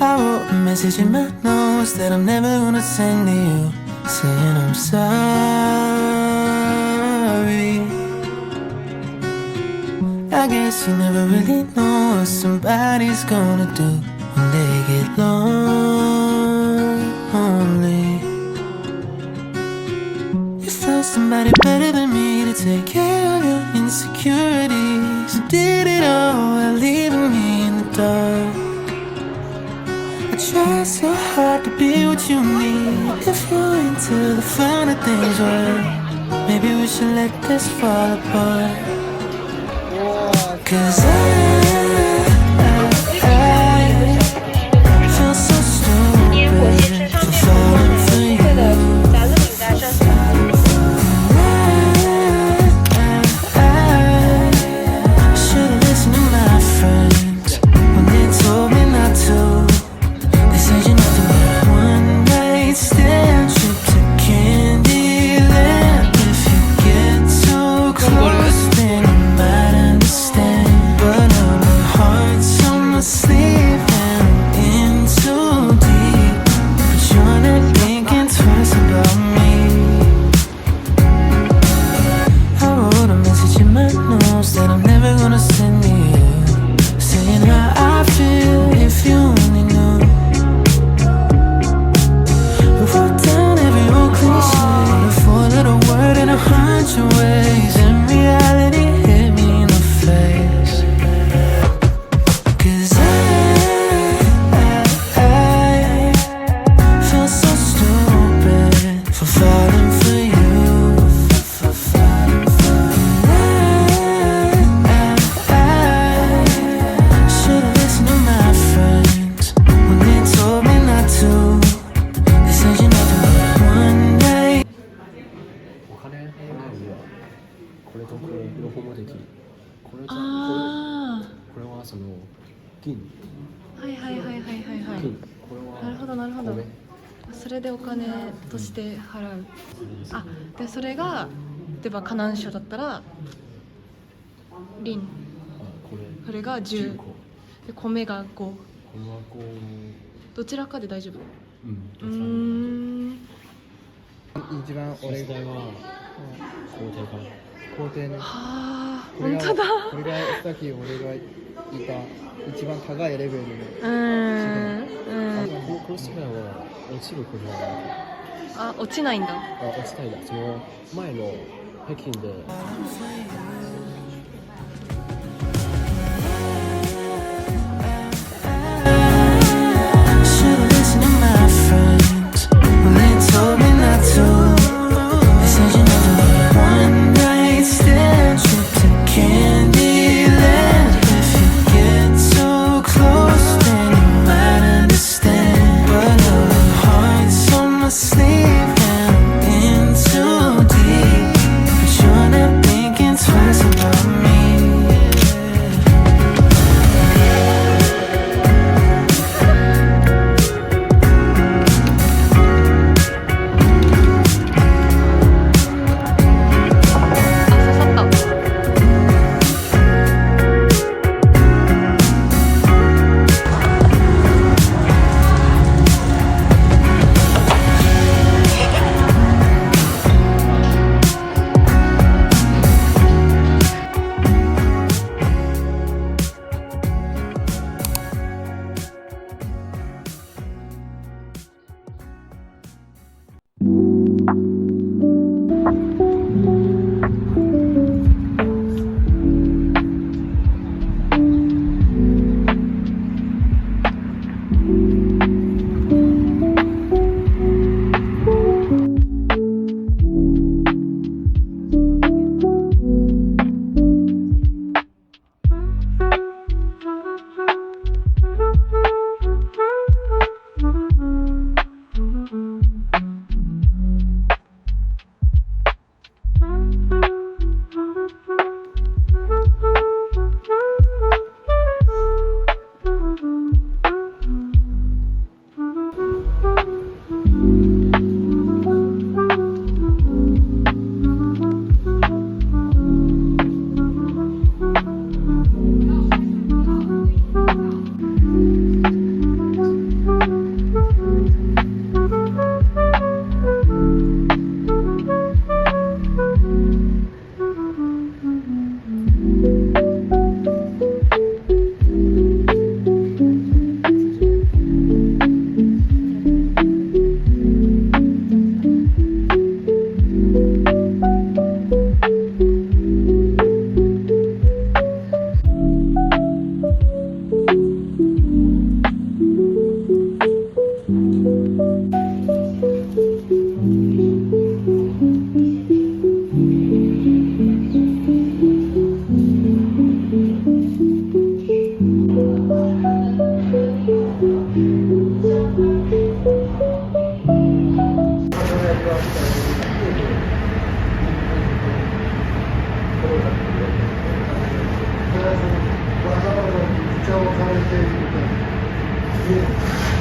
I wrote a message in my notes that I'm never gonna send to you, saying I'm sorry. I guess you never really know what somebody's gonna do when they get lonely. You found somebody better than me to take care of your insecurities, and did it all while leaving me in the dark. I try so hard to be what you need. If you're into the finer things, well, maybe we should let this fall apart. 'Cause I feel so stupid for falling for you. I should've listened to my friends when they told me not to. They said you need to make one night stand trip to Candyland. If you get too close, then you might understand. But now my heart's on my sleeve and I'm in too deep. But you're not thinking twice about me. I wrote a message in my notes that I'm never gonna send to you, saying how I feel if you only knew. We wrote down every old cliche, a four-letter word in 100 ways, and reality hit me in the face. 'Cause I feel so stupid for falling for you. I should've listened to my friends when they told me not to. They said you need to make one night. お金のにはこれとこれ両方もできる。これとあこれはその銀、あ、はいはいはいはいはいはい。金、これはなるほどなるほど米。それでお金として払う。あ、でそれが例えば河南省だったらリン、これそれが10個。で米が5。これはこどちらかで大丈夫。う、一番俺時代は皇帝から。皇帝のはあ、これが本当だ。これがさっき俺がいた一番高いレベルのこの世界は落ちる国はあ、落ちないんだ。落ちたいだ。その前の北京でShould've listened to my friends when they told me not to. They said you need to make one night stand trip to Candyland. If you get too close, then you might understand. But now my heart's on my sleeve and I'm in too deep. But you're not thinking twice されていると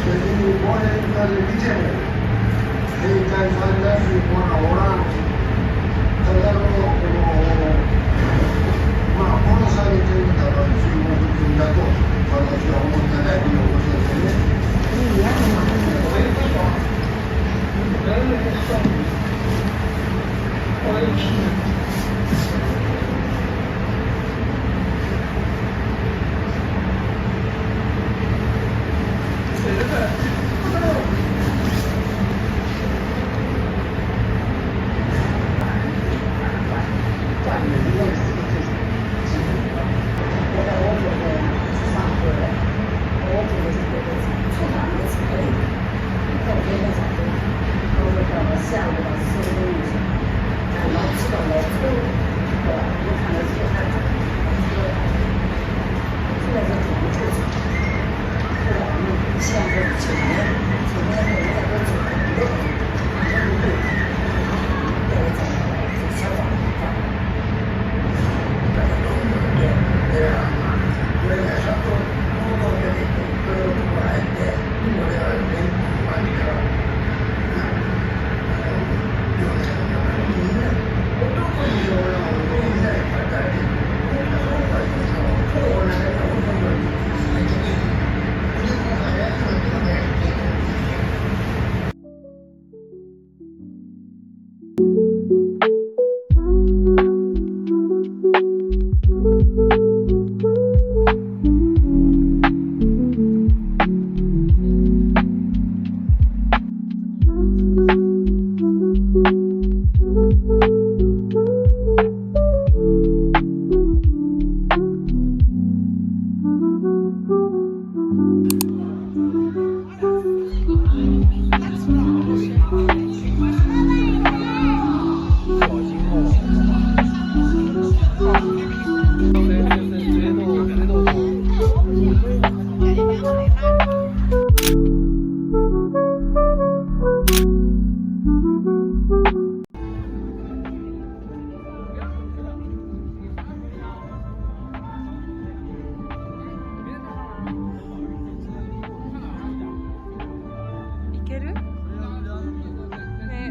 別に5年間で見ても正解されやすいものはおらん。ただの殺されているたら中国人だと私は思ってないということですよね。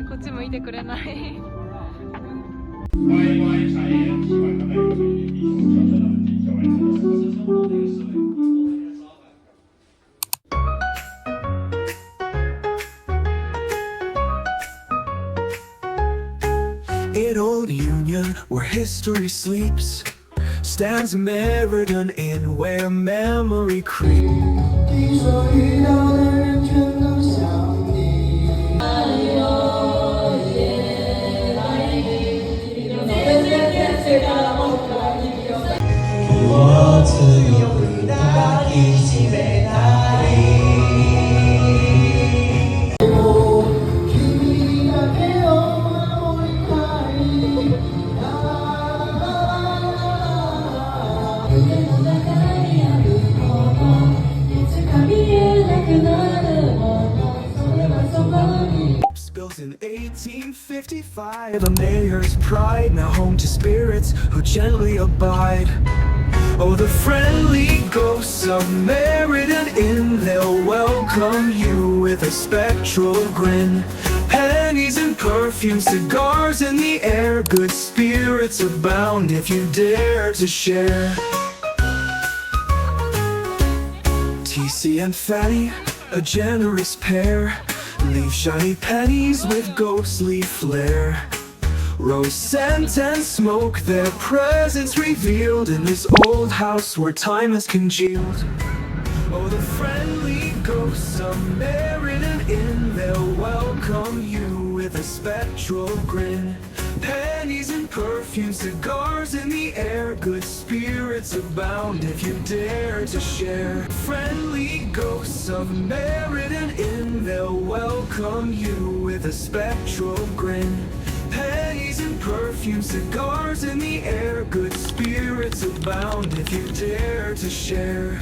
こっち向いてくれない。In old Union, where history sleeps, stands a Meriden Inn where memory creeps. 我自由的一起被爱。Built in 1855, a mayor's pride, now home to spirits who gently abide. Oh, the friendly ghosts of Meriden Inn, they'll welcome you with a spectral grin. Pennies and perfume, cigars in the air, good spirits abound if you dare to share. TC and Fatty, a generous pair, leave shiny pennies with ghostly flair. Rose scent and smoke, their presence revealed in this old house where time has congealed. Oh, the friendly ghosts of Meriden Inn, they'll welcome you with a spectral grin. Pennies and perfume, cigars in the air, good spirits abound if you dare to share. Friendly ghosts of Meriden Inn, they'll welcome you with a spectral grin. Pennies and perfume, cigars in the air, good spirits abound if you dare to share.